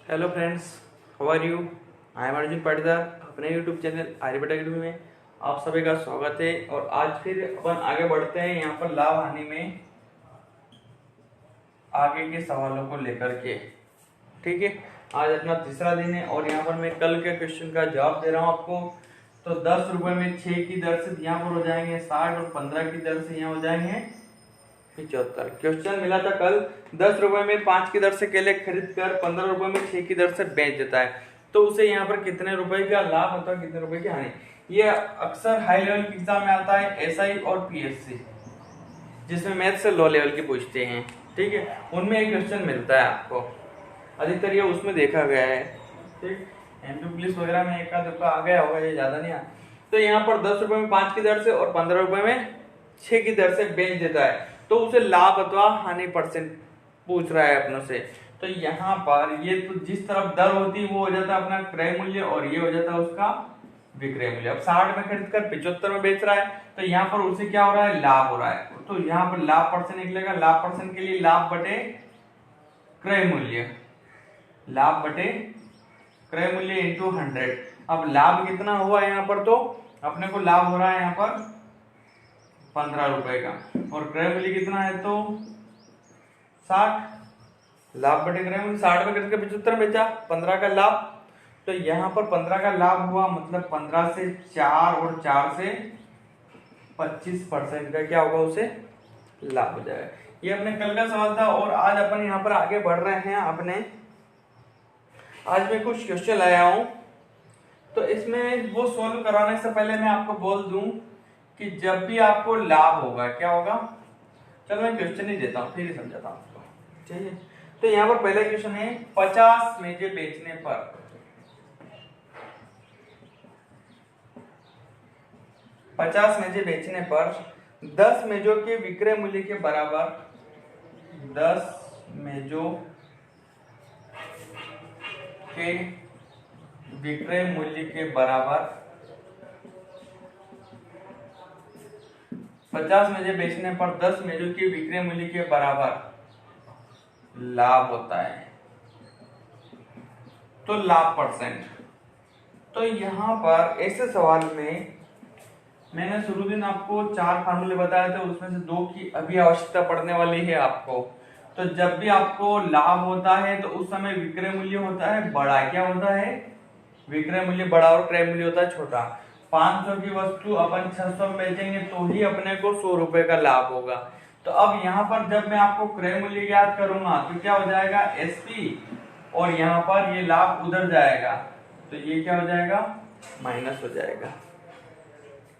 Hello friends, how are you. I am Arjun Patidar. अपने YouTube channel Aryabhata academy में आप सभी का स्वागत है। और आज फिर अपन आगे बढ़ते हैं यहाँ पर लाभ हानि में आगे के सवालों को लेकर के। ठीक है, आज अपना तीसरा दिन है और यहाँ पर मैं कल के क्वेश्चन का जवाब दे रहा हूँ आपको। तो 10 रुपए में 6 की दर से यहाँ पर हो जाएंगे 60 और 15 की दर से यहाँ हो जाएंगे 75। क्वेश्चन मिला था कल, 10 रुपए में 5 की दर से केले खरीद कर 15 रुपए में 6 की दर से बेच देता है, तो उसे यहाँ पर कितने रुपए का लाभ होता है, कितने रुपए की हानि। ये अक्सर हाई लेवल के एग्जाम में आता है, एसआई और पीएससी, जिसमें मैथ से लो लेवल के पूछते हैं। ठीक है, उनमें एक क्वेश्चन मिलता है आपको, अधिकतर ये उसमें देखा गया है। ठीक, एमपी पुलिस वगैरह में एक आधा आ गया होगा, ये ज्यादा नहीं आया। तो यहाँ पर 10 रुपए में 5 की दर से और 15 रुपए में 6 की दर से बेच देता है, तो उसे लाभ अथवा हानि परसेंट पूछ रहा है अपनों से। तो यहाँ पर ये तो जिस तरफ दर होती है वो हो जाता है अपना क्रय मूल्य और ये हो जाता है उसका विक्रय मूल्य। अब 60 में खरीद कर 75 में बेच रहा है, तो यहाँ पर उसे क्या हो रहा है, लाभ हो रहा है। तो यहाँ पर लाभ परसेंट निकलेगा। लाभ परसेंट के लिए लाभ बटे क्रय मूल्य, लाभ बटे क्रय मूल्य इंटू 100। अब लाभ कितना हुआ यहाँ पर, तो अपने को लाभ हो रहा है यहाँ पर 15 रुपए का, और क्रय मूल्य कितना है तो 60। लाभ बटे क्रय मूल्य 60 में करके 75 बेचा, 15 का लाभ। तो यहाँ पर 15 का लाभ हुआ, मतलब 15 से 4 और 4 से 25% का क्या होगा, उसे लाभ हो जाएगा। ये अपने कल का सवाल था और आज अपन यहाँ पर आगे बढ़ रहे हैं। अपने आज मैं कुछ क्वेश्चन लाया हूं, तो इसमें वो सोल्व कराने से पहले मैं आपको बोल दूं कि जब भी आपको लाभ होगा क्या होगा। चलो मैं क्वेश्चन ही देता हूं, फिर ही समझाता हूं आपको। ठीक है, तो यहाँ पर पहला क्वेश्चन है, 50 मेजे बेचने पर 50 मेजे बेचने पर 10 मेजों के विक्रय मूल्य के बराबर 10 मेजों के विक्रय मूल्य के बराबर 50 मेजे बेचने पर 10 मेजों के विक्रय मूल्य के बराबर लाभ होता है, तो लाभ परसेंट। तो यहां पर ऐसे सवाल में मैंने शुरू दिन आपको 4 फार्मूले बताए थे, उसमें से 2 की अभी आवश्यकता पड़ने वाली है आपको। तो जब भी आपको लाभ होता है तो उस समय विक्रय मूल्य होता है बड़ा। क्या होता है, विक्रय मूल्य बड़ा और क्रय मूल्य होता है छोटा। 500 की वस्तु अपन 600 में बेचेंगे तो ही अपने को 100 रुपए का लाभ होगा। तो अब यहाँ पर जब मैं आपको क्रय मूल्य याद करूंगा तो क्या हो जाएगा, एसपी, और यहाँ पर ये लाभ उधर जाएगा, तो ये क्या हो जाएगा, माइनस हो जाएगा।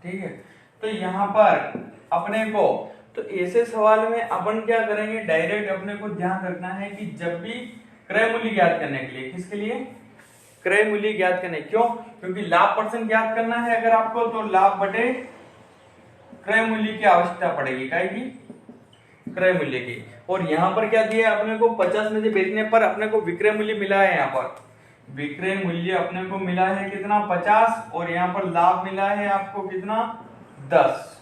ठीक है, तो यहाँ पर अपने को, तो ऐसे सवाल में अपन क्या करेंगे, डायरेक्ट अपने को ध्यान रखना है कि जब भी क्रय मूल्य ज्ञात करने के लिए, किसके लिए, क्रय मूल्य ज्ञात करने। क्यों, क्योंकि लाभ परसेंट ज्ञात करना है अगर आपको, तो लाभ बटे क्रय मूल्य की आवश्यकता पड़ेगी, काय की, क्रय मूल्य की। और यहाँ पर क्या दिया है अपने को, 50 में से बेचने पर अपने को विक्रय मूल्य मिला है। यहाँ पर विक्रय मूल्य अपने को मिला है कितना, 50, और यहाँ पर लाभ मिला है आपको कितना, 10।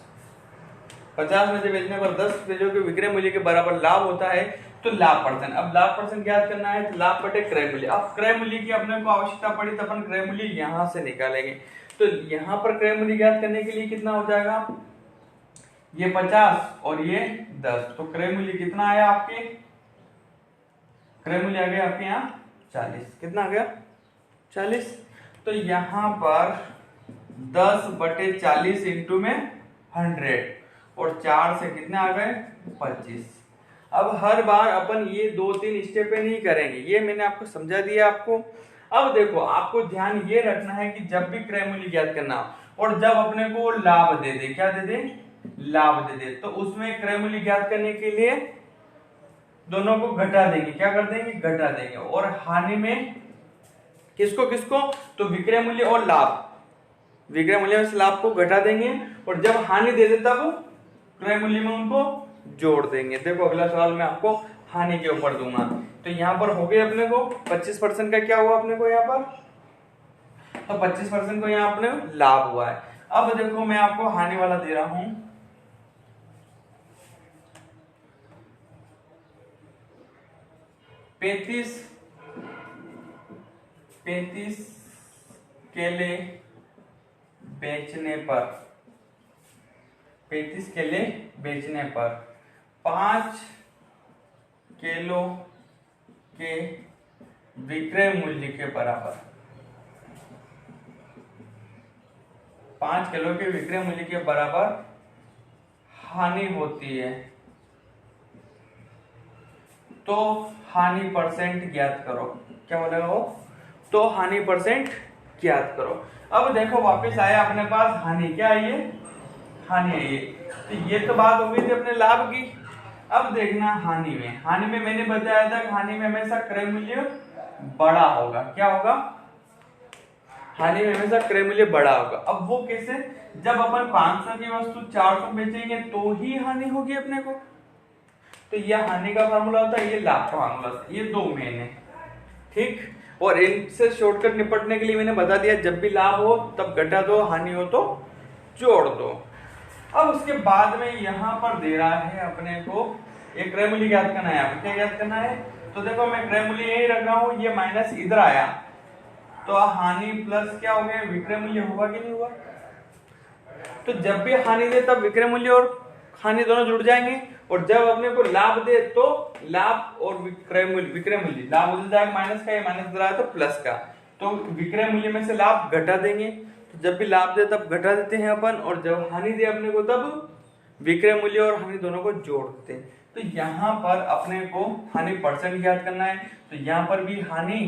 50 में से बेचने पर 10 पेजों के विक्रय मूल्य के बराबर लाभ होता है, तो लाभ परसेंट। अब लाभ परसेंट ज्ञात करना है, तो लाभ बटे क्रय मूल्य। अब क्रय मूल्य की अपने को आवश्यकता पड़ी तो अपन क्रय मूल्य यहां से निकालेंगे। तो यहाँ पर क्रय मूल्य ज्ञात करने के लिए कितना हो जाएगा, ये 50 और ये 10, तो क्रय मूल्य कितना आया आपके, क्रय मूल्य आ गया आपके यहाँ 40। कितना आ गया, 40। तो यहाँ पर 10 बटे 40 इंटू में 100, और 4 से कितने आ गए, 25। अब हर बार अपन ये 2-3 स्टेप नहीं करेंगे, ये मैंने आपको समझा दिया आपको। अब देखो, आपको ध्यान ये रखना है कि जब भी क्रय मूल्य ज्ञात करना और जब अपने को लाभ दे दे, क्या दे दे, लाभ दे दे, तो उसमें क्रय मूल्य ज्ञात करने के लिए दोनों को घटा देंगे। क्या कर देंगे, घटा देंगे। और हानि में किसको किसको, तो विक्रय मूल्य और लाभ, विक्रय मूल्य में से लाभ को घटा देंगे, और जब हानि दे देता वो क्रय मूल्य में उनको जोड़ देंगे। देखो अगला सवाल मैं आपको हानि के ऊपर दूंगा। तो यहाँ पर हो गए अपने को 25% का क्या हुआ अपने को यहाँ पर, तो 25% को यहाँ अपने लाभ हुआ है। अब देखो मैं आपको हानि वाला दे रहा हूं, 35 35 केले बेचने पर 35 केले बेचने पर 5 किलो के विक्रय मूल्य के बराबर 5 किलो के विक्रय मूल्य के बराबर हानि होती है, तो हानि परसेंट ज्ञात करो। क्या बोलेगा वो? तो हानि परसेंट ज्ञात करो। अब देखो वापस आया अपने पास हानि, क्या आई है? हानि आई है। तो ये तो बात हो गई थी अपने लाभ की। अब देखना हानि में मैंने बताया था कि हानि में हमेशा क्रय मूल्य बड़ा होगा। क्या होगा? हानि में हमेशा क्रय मूल्य बड़ा होगा। अब वो कैसे? जब अपन 500 की वस्तु 400 बेचेंगे तो ही हानि होगी अपने को। तो यह हानि का फार्मूला होता है, ये लाभ का फार्मूला होता है। ये दो मेन है, ठीक। और इनसे शॉर्टकट निपटने के लिए मैंने बता दिया, जब भी लाभ हो तब घटा दो, हानि हो तो जोड़ दो। अब उसके बाद में यहाँ पर दे रहा है अपने को एक क्रय मूल्य ज्ञात करना है। आपको क्या ज्ञात करना है? तो देखो मैं क्रय मूल्य यही रख रहा हूँ, ये माइनस इधर आया तो हानि प्लस क्या हो गया? विक्रय मूल्य हुआ कि नहीं हुआ? तो जब भी हानि दे तब विक्रय मूल्य और हानि दोनों जुड़ जाएंगे, और जब अपने को लाभ दे तो लाभ और विक्रय मूल्य लाभ उधर जाएगा माइनस का, ये माइनस इधर आया तो प्लस का, तो विक्रय मूल्य में से लाभ घटा देंगे। तो जब भी लाभ दे तब घटा देते हैं अपन, और जब हानि दे अपने को तब विक्रय मूल्य और हानि दोनों को जोड़ देते हैं। तो यहाँ पर अपने को हानि परसेंट ज्ञात करना है। तो यहाँ पर भी हानि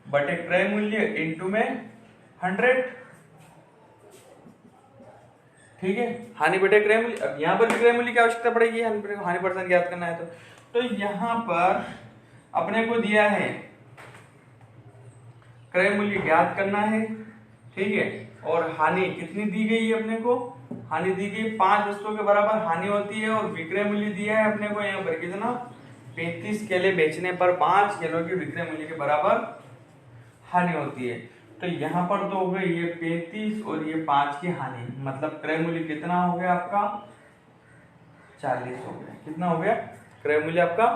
बटे क्रय मूल्य इनटू में 100, ठीक है। हानि बटे क्रय मूल्य, अब यहाँ पर क्रय मूल्य की आवश्यकता पड़ेगी, हानि परसेंट ज्ञात करना है तो यहाँ पर अपने को दिया है क्रय मूल्य ज्ञात करना है, ठीक है। और हानि कितनी दी गई है अपने को? हानि दी गई 5 वस्तुओं के बराबर हानि होती है, और विक्रय मूल्य दिया है अपने को यहाँ पर कितना? 35 केले बेचने पर 5 किलो के विक्रय मूल्य के बराबर हानि होती है। तो यहाँ पर तो हो गई ये 35 और ये 5 की हानि, मतलब क्रय मूल्य कितना हो गया आपका? 40 हो गया। कितना हो गया? क्रय मूल्य आपका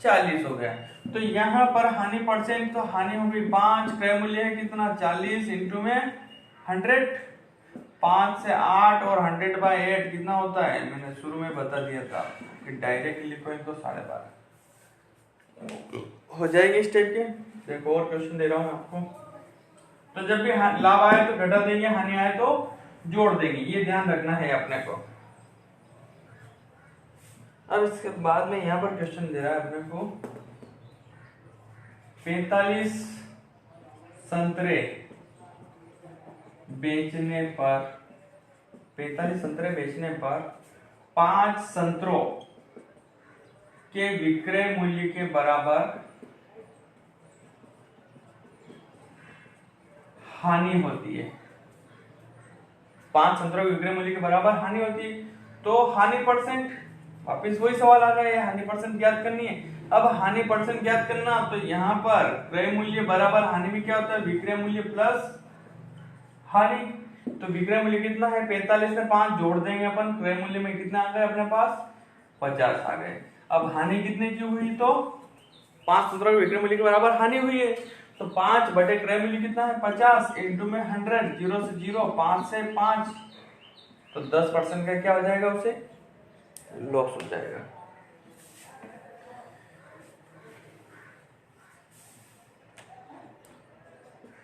40 हो गया। तो यहाँ पर हानि परसेंट, तो हानि हो गई 5, क्रय मूल्य है कितना? 40 इंटू में 100, 5 से 8 और 100/8 कितना होता है? मैंने शुरू में बता दिया था कि डायरेक्ट लिखो इनको 12.5 हो जाएगी इस टाइप के। देखो और क्वेश्चन दे रहा हूं आपको। तो जब भी लाभ आए तो घटा देंगे, हानि आए तो जोड़ देंगे, ये ध्यान रखना है अपने को। अब इसके बाद में यहाँ पर क्वेश्चन दे रहा है अपने को 45 संतरे बेचने पर 5 संतरों के विक्रय मूल्य के बराबर हानि होती है। 5 संतरों के विक्रय मूल्य के बराबर हानि होती है, तो हानि परसेंट, वापिस वही सवाल आ गया है, हानि परसेंट ज्ञात करनी है। अब हानि परसेंट ज्ञात करना, तो यहाँ पर क्रय मूल्य बराबर हानि में क्या होता है? विक्रय मूल्य प्लस हानि। तो विक्रय मूल्य कितना है? 45 में 5 जोड़ देंगे अपन, क्रय मूल्य में कितना आ गया अपने पास? 50 आ गए। अब हानि कितने की हुई? तो 5 संतरों के विक्रय मूल्य के बराबर हानि हुई है, तो 5 बटे क्रय मूल्य कितना है? 50 इंटू में 100, 0 से 0, 5 से 5, तो 10% का क्या हो जाएगा? उसे लॉस हो जाएगा।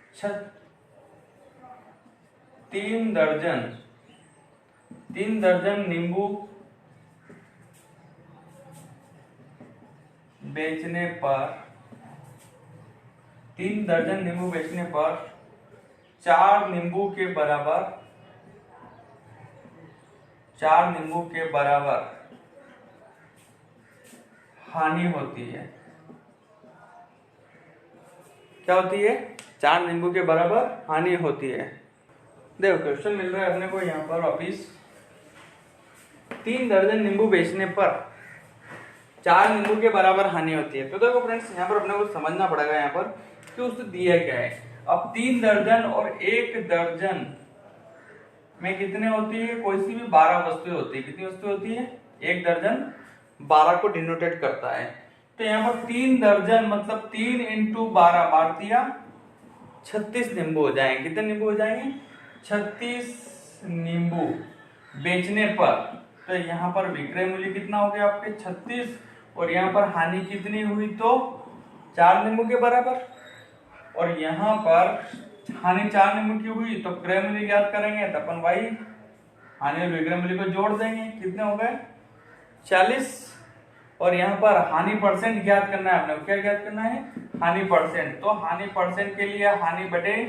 अच्छा, 3 दर्जन नींबू बेचने पर 4 नींबू के बराबर हानि होती है। क्या होती है? 4 नींबू के बराबर हानि होती है। देखो क्वेश्चन मिल रहा है अपने को यहाँ पर वापिस, 3 दर्जन नींबू बेचने पर 4 नींबू के बराबर हानि होती है। तो देखो फ्रेंड्स, यहाँ पर अपने को समझना पड़ेगा यहाँ पर कि उसने दिया क्या है। अब 3 दर्जन और 1 दर्जन में कितने होती है? कोई सी भी 12 वस्तुएं होती है। कितनी वस्तुएं होती है? 1 दर्जन 12 को डिनोटेट करता है। तो यहाँ पर 3 दर्जन मतलब 3 इंटू 12, 12 दिया 36 नींबू हो जाएंगे। कितने नींबू हो जाएंगे? 36 नींबू बेचने पर। तो यहाँ पर विक्रय मूल्य कितना हो गया आपके 36, और यहाँ पर हानि कितनी हुई? तो 4 नींबू के बराबर। और यहाँ पर हानि 4 नींबू की हुई तो क्रय मूल्य ज्ञात करेंगे, तो अपन भाई हानि और विक्रय मूल्य को जोड़ देंगे। कितने हो गए? 40। और यहाँ पर हानि परसेंट ज्ञात करना है आपने। क्या ज्ञात करना है? हानि परसेंट। तो हानि परसेंट के लिए हानि बटे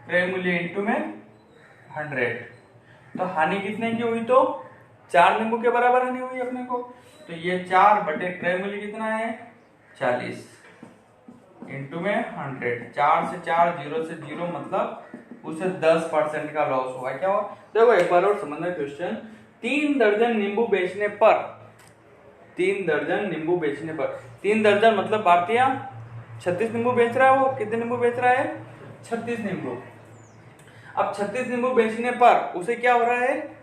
क्रय मूल्य इंटू में 100। तो हानि कितने की हुई? तो 4 नींबू के बराबर हानि हुई अपने को। तो ये 4 बटे क्रय मूल्य कितना है? 40 इंटू में 100। 4 से 4, 0 से 0, मतलब उसे 10% का लॉस हुआ। क्या हुआ? देखो एक बार और समझना क्वेश्चन। 3 दर्जन नींबू बेचने पर, 3 दर्जन नींबू बेचने पर, 3 दर्जन मतलब भारतीय 36 नींबू बेच रहा है। वो कितने नींबू बेच रहा है? 36 नींबू। अब 36 नींबू बेचने पर उसे क्या हो रहा है?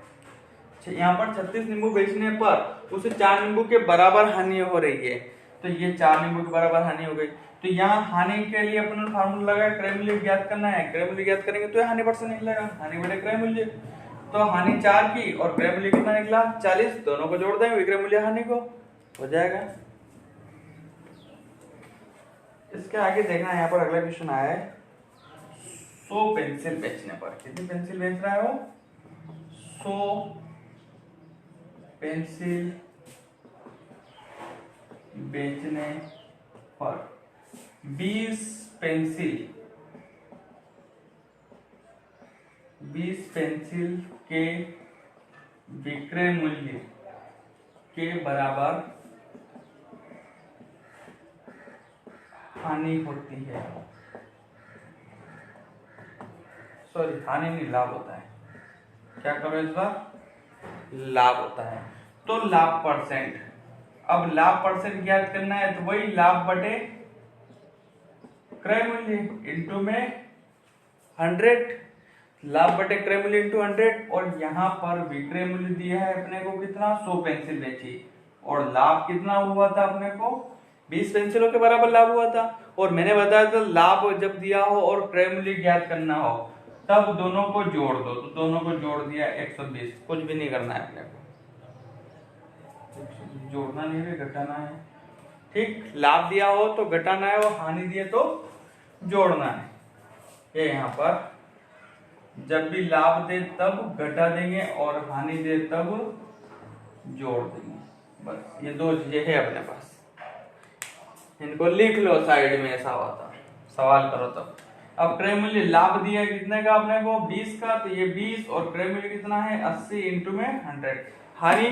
यहाँ पर 36 नींबू बेचने पर उसे 4 नींबू के बराबर हानि हो रही है। तो ये 4 नींबू के बराबर हानि हो गई। तो यहाँ हानि के लिए अपन ने फार्मूला लगाया, क्रय मूल्य ज्ञात करना है। क्रय मूल्य ज्ञात करेंगे तो हानि परसेंट निकलेगा, हानि बटे क्रय मूल्य। तो हानि 4 की और क्रय मूल्य कितना निकला? 40। दोनों को जोड़ देंगे, विक्रय मूल्य हानि को, हो जाएगा। इसके आगे देखना, यहाँ पर अगला क्वेश्चन आया है 100 पेंसिल बेचने पर। कितनी पेंसिल बेच रहा है वो? 100 पेंसिल बेचने पर 20 पेंसिल के विक्रय मूल्य के बराबर हानि होती है। सॉरी, हानि नहीं, लाभ होता है। क्या करो इस बार? लाभ होता है। तो लाभ परसेंट। अब लाभ परसेंट ज्ञात करना है, तो वही लाभ बटे क्रय मूल्य इंटू में 100। लाभ बटे क्रय मूल्य इंटू 100। और यहाँ पर विक्रय मूल्य दिया है अपने को कितना? 100 पेंसिल बेची, और लाभ कितना हुआ था अपने को? 20 पेंसिलों के बराबर लाभ हुआ था। और मैंने बताया था लाभ जब दिया हो और क्रय मूल्य ज्ञात करना हो तब दोनों को जोड़ दो। तो दोनों को जोड़ दिया 120। कुछ भी नहीं करना है अपने को, जोड़ना नहीं है, घटाना है। ठीक, लाभ दिया हो तो घटाना है, और हानि दिए तो जोड़ना है। ये यहाँ पर जब भी लाभ दे तब घटा देंगे, और हानि दे तब जोड़ देंगे। बस ये 2 चीजें है अपने पास। इनको लिख लो साइड में, ऐसा हुआ था सवाल करो तब। अब क्रय मूल्य लाभ दिया कितने का अपने को? 20 का। तो ये 20, और क्रय मूल्य कितना है? 80 इंटू में 100। हानि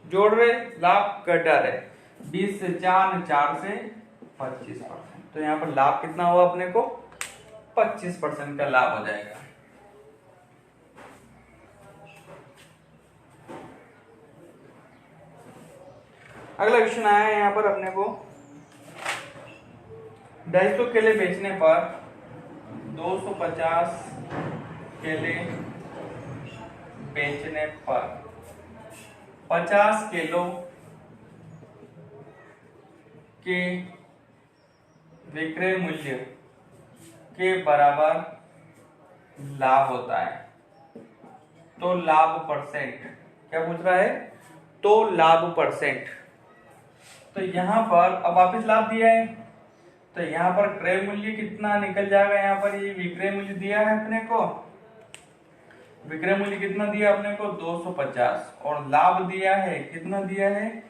जोड़ रहे, लाभ घटा रहे। 20 से 4, 4 से 25%। तो यहाँ पर लाभ कितना हुआ अपने को? 25% का लाभ हो जाएगा। अगला क्वेश्चन आया है यहाँ पर अपने को 250 केले बेचने पर 250 केले बेचने पर 50 किलो के विक्रय मूल्य के बराबर लाभ होता है। तो लाभ परसेंट। क्या पूछ रहा है? तो लाभ परसेंट। तो यहाँ पर अब वापिस लाभ दिया है, तो यहाँ पर क्रय मूल्य कितना निकल जाएगा? यहाँ पर ये विक्रय मूल्य दिया है अपने को, विक्रय मूल्य कितना दिया अपने को? 250। और लाभ दिया है, कितना दिया है?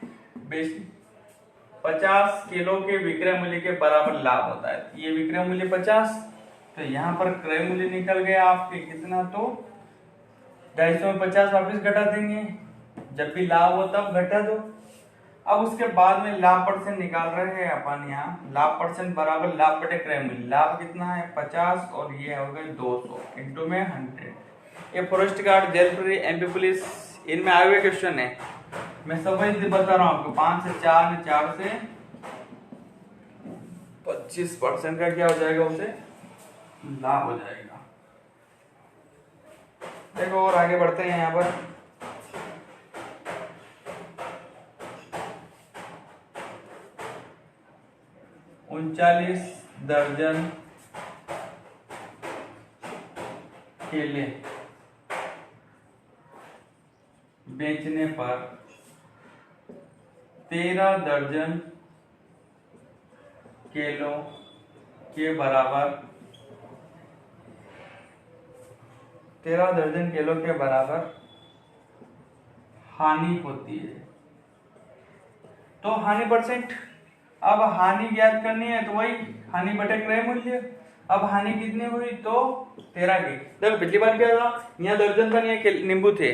50 किलो के विक्रय मूल्य के बराबर लाभ होता है। ये विक्रय मूल्य 50, तो यहाँ पर क्रय मूल्य निकल गया आपके कितना? तो 250 में 50 वापिस घटा देंगे, जब भी लाभ हो तब घटा दो। अब उसके बाद में लाभ परसेंट निकाल रहे हैं अपन यहाँ। लाभ परसेंट बराबर लाभ बटे क्रय मूल्य। लाभ कितना है? 50, और ये हो गए 200 इंटू में 100। ये forest guard, jail police, MP police, इनमें आए हुए क्वेश्चन है। मैं सब वही बता रहा हूँ आपको। 5 से 4, 4 से 25% का क्या हो जाएगा? उसे लाभ हो जाएगा। देखो और आगे बढ़ते हैं यहाँ पर। उनचालीस दर्जन केले बेचने पर 13 दर्जन केलों के बराबर 13 दर्जन केलों के बराबर हानि होती है। तो हानि परसेंट, अब हानि ज्ञात करनी है तो वही हानि बटे क्रय मूल्य। अब हानि कितनी हुई तो 13 की। देखो पिछली बार क्या था, यहाँ दर्जन था, यहाँ नींबू थे।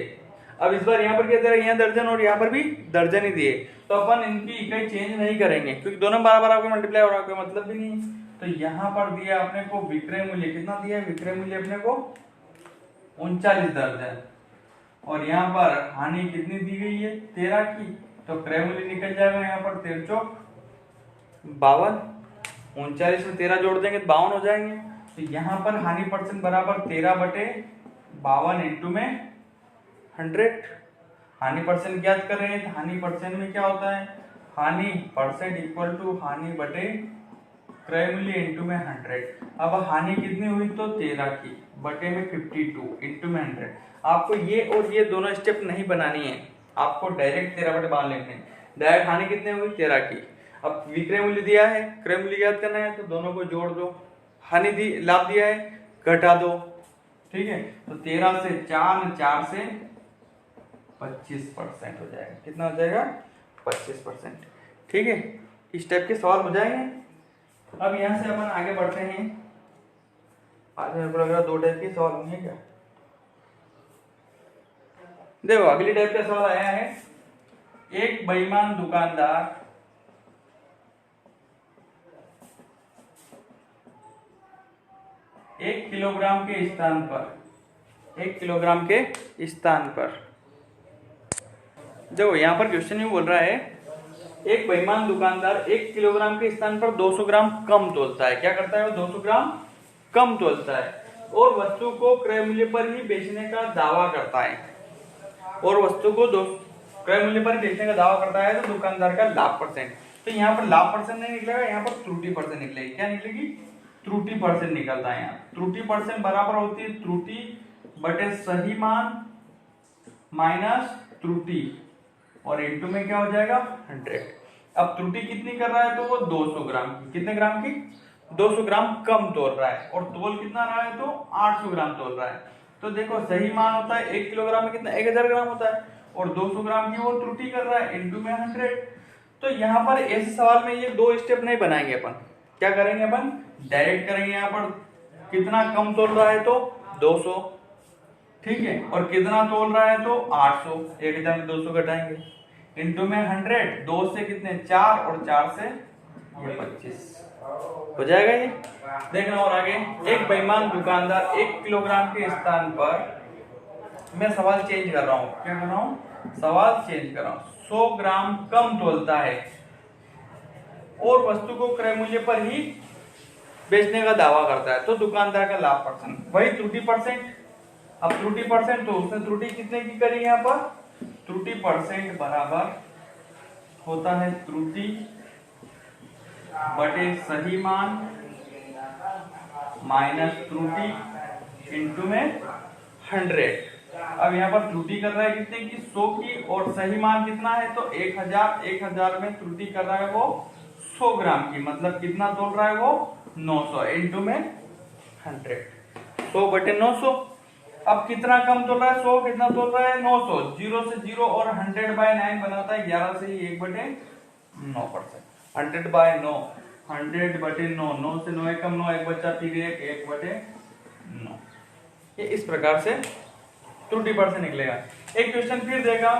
अब इस बार यहाँ पर क्या दे रहा है, यहाँ दर्जन और यहाँ पर भी दर्जन ही दिए। तो अपन इनकी इकाई चेंज नहीं करेंगे क्योंकि दोनों बराबर आपके मल्टीप्लाई हो रहा है, कोई मतलब भी नहीं है। तो यहाँ पर दिया अपने को विक्रय मूल्य, कितना दिया है विक्रय मूल्य अपने को 39 दर्जन, और यहाँ पर हानि कितनी दी गई है 13 की। तो क्रय मूल्य निकल जाएगा यहाँ पर 13 चौक 52, 39 में 13 जोड़ देंगे तो 52 हो जाएंगे। तो यहाँ पर हानि परसेंट बराबर 13 बटे 52 इंटू में 100। हानि परसेंट ज्ञात कर रहे हैं तो हानि परसेंट में क्या होता है, हानि परसेंट इक्वल टू हानि बटे क्रय मूल्य इंटू में 100। अब हानि कितनी हुई तो 13 की बटे में 52 इंटू में 100। आपको ये और ये दोनों स्टेप नहीं बनानी है, आपको डायरेक्ट 13 बटे 52 लिखने हैं। डायरेक्ट हानि कितनी हुई 13 की। अब विक्रय मूल्य दिया है, क्रय मूल्य ज्ञात करना है तो दोनों को जोड़ दो। हानि दी लाभ दिया है घटा दो, ठीक है। तो 13 से 4 से 25% हो जाएगा। कितना हो जाएगा 25%, ठीक है। इस टाइप के सवाल हो जाएंगे। अब यहाँ से अपन आगे बढ़ते हैं। आज मेरे को लग रहा है 2 टाइप के सवाल होंगे क्या। देखो अगली टाइप का सवाल आया है, एक बेईमान दुकानदार एक किलोग्राम के स्थान पर देखो यहाँ पर क्वेश्चन ही बोल रहा है, एक बेईमान दुकानदार 1 किलोग्राम के स्थान पर 200 ग्राम कम तोलता है। क्या करता है वो 200 ग्राम कम तोलता है और वस्तु को क्रय मूल्य पर ही बेचने का दावा करता है। और वस्तु को क्रय मूल्य पर बेचने का दावा करता है तो दुकानदार का लाभ परसेंट। तो यहाँ पर लाभ परसेंट नहीं निकलेगा, यहाँ पर त्रुटि परसेंट निकलेगी। क्या निकलेगी त्रुटि परसेंट निकलता है। यहाँ त्रुटि परसेंट बराबर होती है त्रुटि बटे सही मान माइनस त्रुटि, और इनटू में क्या हो जाएगा 100। अब त्रुटि कितनी कर रहा है तो वो 200 ग्राम की, कितने ग्राम की 200 ग्राम कम तोल रहा है, और तोल कितना रहा है तो 800 ग्राम तोल रहा है। तो देखो सही मान होता है 1 किलोग्राम में कितना 1000 ग्राम होता है, और 200 ग्राम की वो त्रुटि कर रहा है इनटू में 100। तो यहाँ पर ऐसे सवाल में ये 2 स्टेप नहीं बनाएंगे अपन। क्या करेंगे अपन डायरेक्ट करेंगे। यहाँ पर कितना कम तोल रहा है तो 200, ठीक है, और कितना तोल रहा है तो 800, 1000 में 200 घटाएंगे इनटू में 100। 2 से कितने 4 और 4 से ये 25 हो जाएगा ये। देखना और आगे, एक बेईमान दुकानदार 1 किलोग्राम के स्थान पर, मैं सवाल चेंज कर रहा हूँ, क्या कर रहा हूँ सवाल चेंज कर रहा हूँ, 100 ग्राम कम तोलता है और वस्तु को क्रय मूल्य पर ही बेचने का दावा करता है तो दुकानदार का लाभ परसेंट वही त्रुटि परसेंट। अब त्रुटि परसेंट तो उसने त्रुटि कितने की करी यहाँ पर, त्रुटि परसेंट बराबर होता है त्रुटि बटे सही मान माइनस त्रुटि इनटू में 100। अब यहाँ पर त्रुटि कर रहा है कितने की 100 की, और सही मान कितना है तो 1000 में त्रुटि कर रहा है वो 100 ग्राम की, मतलब कितना तोल रहा है वो 900 इनटू में 100, 100 बटे 900। अब कितना कम तोल रहा है 100, कितना तोल रहा है 900, 0 से 0 और 100/9 बनाता है 11 से ही 1/9%। 100/9, 100 बटे 9, 9 से 9 कम 9, 1 बच्चा फिर 1/9। ये इस प्रकार से त्रुटि परसेंट निकलेगा। एक क्वेश्चन फिर देगा,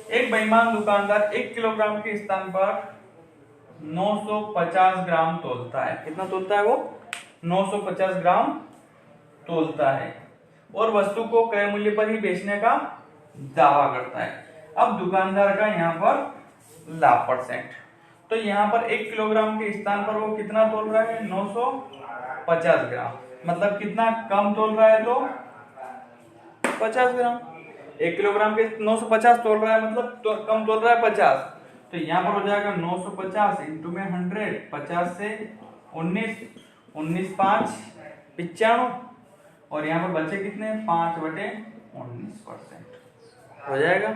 एक बेईमान दुकानदार 1 किलोग्राम के स्थान पर 950 ग्राम तोलता है। कितना तोलता है वो 950 ग्राम तोलता है और वस्तु को क्रय मूल्य पर ही बेचने का दावा करता है। अब दुकानदार का यहाँ पर लाभ परसेंट, तो यहाँ पर 1 किलोग्राम के स्थान पर वो कितना तोल रहा है 950 ग्राम, मतलब कितना कम तोल रहा है तो 50 ग्राम। 1 किलोग्राम के 950 तोल रहा है, मतलब तो कम तोल रहा है 50। तो यहाँ पर हो जाएगा 950 इंटू में 100, 50 से 19, 19 5 95, और यहाँ पर बचे कितने 5/19% हो जाएगा।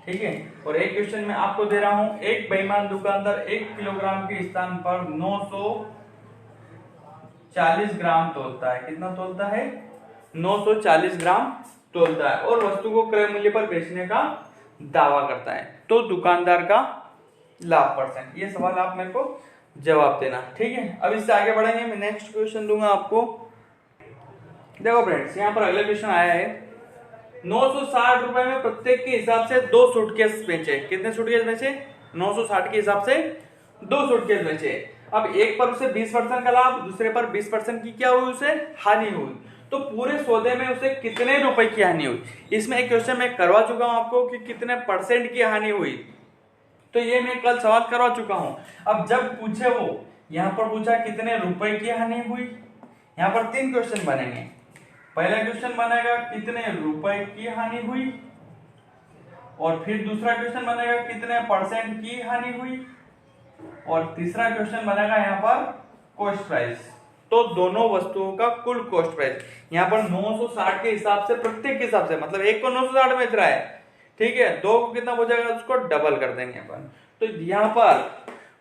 ठीक है। और एक क्वेश्चन में आपको दे रहा हूं, एक बेईमान दुकानदार 1 किलोग्राम के स्थान पर 940 ग्राम तोलता है। कितना तोलता है 940 ग्राम तोलता है और वस्तु को क्रय मूल्य पर बेचने का दावा करता है, तो दुकानदार का लाभ परसेंट। ये सवाल आप मेरे को जवाब देना। ठीक है। अब इससे आगे बढ़ेंगे, मैं नेक्स्ट क्वेश्चन दूंगा आपको। देखो फ्रेंड्स, यहाँ पर अगला क्वेश्चन आया है 960 रुपए में प्रत्येक के हिसाब से 2 सूटकेस बेचे। कितने सूटकेस बेचे 960 के हिसाब से 2 सूटकेस बेचे। अब एक पर उसे 20% का लाभ, दूसरे पर 20% की क्या हुई, उसे हानि हुई। तो पूरे सौदे में उसे कितने रुपए की हानि हुई। इसमें एक क्वेश्चन मैं करवा चुका हूं आपको कि कितने परसेंट की हानि हुई, तो ये मैं कल सवाल करवा चुका हूं। अब जब पूछे वो यहाँ पर पूछा कितने रुपए की हानि हुई, यहाँ पर 3 क्वेश्चन बनेंगे। पहला क्वेश्चन बनेगा कितने रुपए की हानि हुई, और फिर दूसरा क्वेश्चन बनेगा कितने परसेंट की हानि हुई, और तीसरा क्वेश्चन बनेगा यहाँ पर कॉस्ट प्राइस। तो दोनों वस्तुओं का कुल कॉस्ट प्राइस यहाँ पर 960 के हिसाब से, प्रत्येक के हिसाब से, मतलब एक को 960 बेच रहा है, ठीक है, 2 को कितना बचेगा उसको डबल कर देंगे अपन। तो यहाँ पर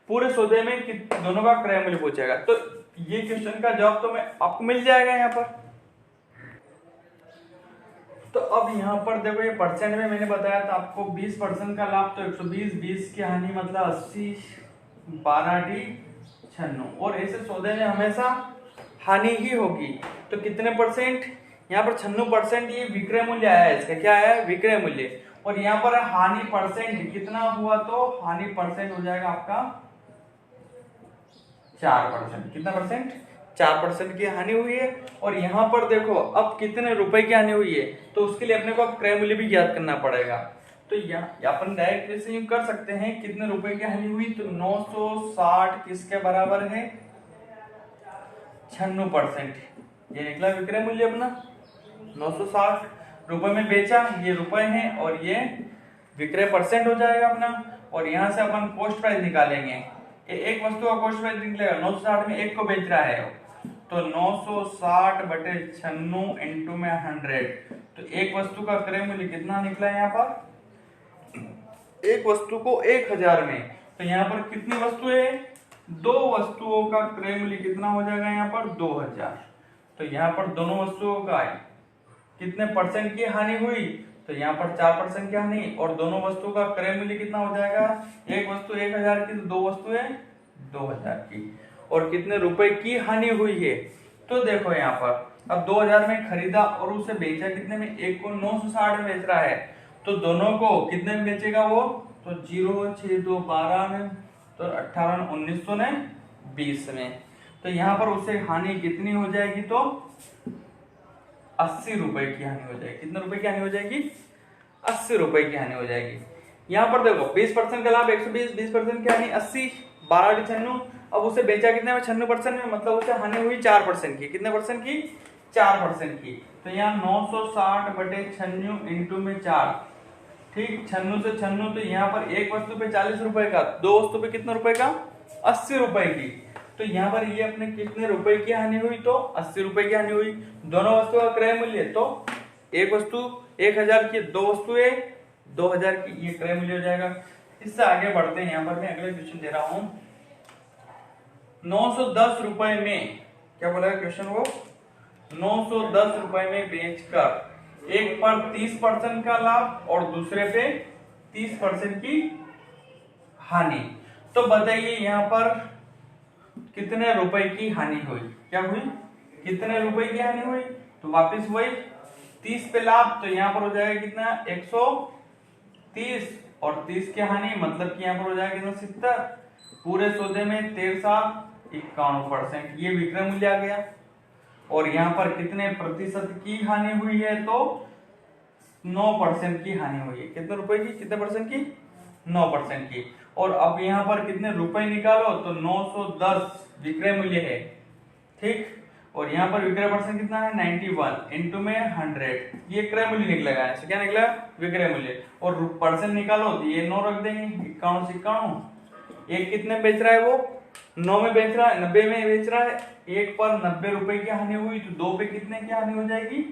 पूरे सौदे में दोनों का क्रय मूल्य पूछेगा, तो ये क्वेश्चन का जवाब तो मैं आपको मिल जाएगा यहाँ पर। तो अब यहाँ पर देखो, ये परसेंट में मैंने बताया था आपको 20% का लाभ, तो 120, 20 की हानि मतलब 80, 12×96, और ऐसे सौदे में हमेशा हानि ही होगी। तो कितने परसेंट, यहाँ पर 96% ये विक्रय मूल्य आया है, इसका क्या है विक्रय मूल्य, और यहाँ पर हानि परसेंट कितना हुआ, तो हानि परसेंट हो जाएगा आपका 4%। कितना परसेंट 4% की हानि हुई है। और यहाँ पर देखो अब कितने रुपए की हानि हुई है, तो उसके लिए अपने को अब क्रय मूल्य भी ज्ञात करना पड़ेगा। तो यहाँ अपन डायरेक्ट ऐसे यूं कर सकते हैं, कितने रुपए की हानि हुई, तो 960 किसके बराबर है 96%। ये निकला विक्रय मूल्य अपना। 960 रुपए में बेचा, ये रुपए हैं, और ये विक्रय परसेंट हो जाएगा अपना। और यहाँ से अपन कॉस्ट प्राइस निकालेंगे, एक वस्तु का कॉस्ट प्राइस निकलेगा 960 में एक को बेच रहा है, तो 960/96 इंटू में 100, तो एक वस्तु का क्रय मूल्य कितना निकला है यहाँ पर, एक वस्तु को 1000 में। तो यहाँ पर कितनी वस्तु है, 2 वस्तुओं का क्रय मूल्य कितना हो जाएगा यहाँ पर 2000। तो यहाँ पर दोनों वस्तुओं का कितने परसेंट की हानि हुई, तो यहाँ पर 4% की हानि, और दोनों वस्तुओं का क्रय मूल्य कितना हो जाएगा, एक वस्तु 1000 की, तो 2 वस्तुएं 2000 की, और कितने रुपए की हानि हुई है। तो देखो यहाँ पर अब 2000 में खरीदा और उसे बेचा कितने में, एक को 960 में बेच रहा है, तो दोनों को कितने में बेचेगा वो, तो 0, 6, 2, 12 में, तो 18, 1900 ने 20 में। तो यहाँ पर उसे हानि कितनी हो जाएगी, तो 80 रुपए की हानि हो जाएगी। कितने रुपए की हानि हो जाएगी, 80 रुपए की हानि हो जाएगी। यहाँ पर देखो 20% का लाभ 120, 20% की हानि 80, 12×96। अब उसे बेचा कितने में 96% में, मतलब उसे हानि हुई 4% की। कितने परसेंट की 4% की। तो यहाँ 960/96 इंटू में 4, ठीक, 96 से 96, तो यहाँ पर एक वस्तु पे 40 रुपए का, 2 वस्तु पे कितने रुपए का 80 रुपए की। तो यहाँ पर ये अपने कितने रुपए की हानि हुई, तो 80 रुपए की हानि हुई। दोनों वस्तु का क्रय मूल्य, तो एक वस्तु 1000 की, 2 वस्तुएं 2000 की, ये क्रय मूल्य हो जाएगा। इससे आगे बढ़ते हैं, यहाँ पर मैं अगले क्वेश्चन दे रहा हूं 910 रुपए में, क्या बोला है क्वेश्चन वो, 910 रुपए में बेचकर एक पर 30% का लाभ और दूसरे पे 30% की हानि। तो बताइए यहाँ पर कितने रुपए की हानि हुई, क्या हुई, कितने रुपए की हानि हुई। तो वापस वही 30 पे लाभ, तो यहाँ पर हो जाएगा कितना 130, और 30 की हानि मतलब कि यहाँ पर हो जाएगा कितना 70। पूरे सौदे में 1351%, ये विक्रय मूल्य आ गया। और यहाँ पर कितने प्रतिशत की हानि हुई है, तो 9% की हानि हुई है। कितने रुपए की, कितने परसेंट की, 9% की। और अब यहाँ पर कितने रुपए निकालो, तो 910 विक्रय मूल्य है, ठीक, और यहाँ पर विक्रय परसेंट कितना है 91 इंटू में 100, ये क्रय मूल्य निकलेगा। ऐसे क्या निकला विक्रय मूल्य, और परसेंट निकालो तो ये 9 रख देंगे, 91 से 91। एक कितने बेच रहा है वो 9 में बेच रहा है, 90 में बेच रहा है, एक पर 90 रुपए की हानि हुई, तो दो पे कितने की हानि हो जाएगी?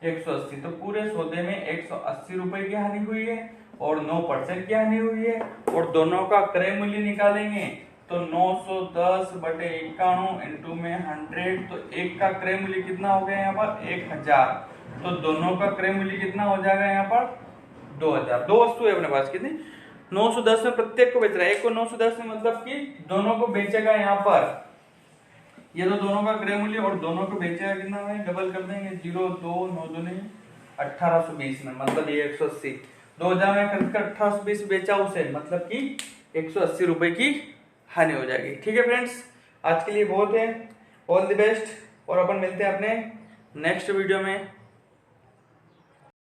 180। तो पूरे सौदे में 180 रुपए की हानि हुई है और 9% की हानि हुई है। और दोनों का क्रय मूल्य निकालेंगे तो 910 बटे 91 इंटू में 100, तो एक का क्रय मूल्य कितना हो गया यहाँ पर? 1000। तो दोनों का क्रय मूल्य कितना हो जाएगा यहाँ पर? 2000। दो वस्तु है अपने पास, कितनी? 910 में प्रत्येक को बेच रहा है, एक को 910 में, मतलब कि दोनों को बेचेगा यहाँ पर। ये तो दोनों का क्रय मूल्य, और दोनों को बेचेगा कितना में? डबल कर देंगे, 0 2 9 दूनी 1820 में, मतलब ये 180। 2000 में खरीद कर 1820 बेचा उसे, मतलब कि 180 रुपए की हानि हो जाएगी। ठीक है फ्रेंड्स, आज के लिए बहुत है। ऑल द बेस्ट, और अपन मिलते हैं अपने नेक्स्ट वीडियो में।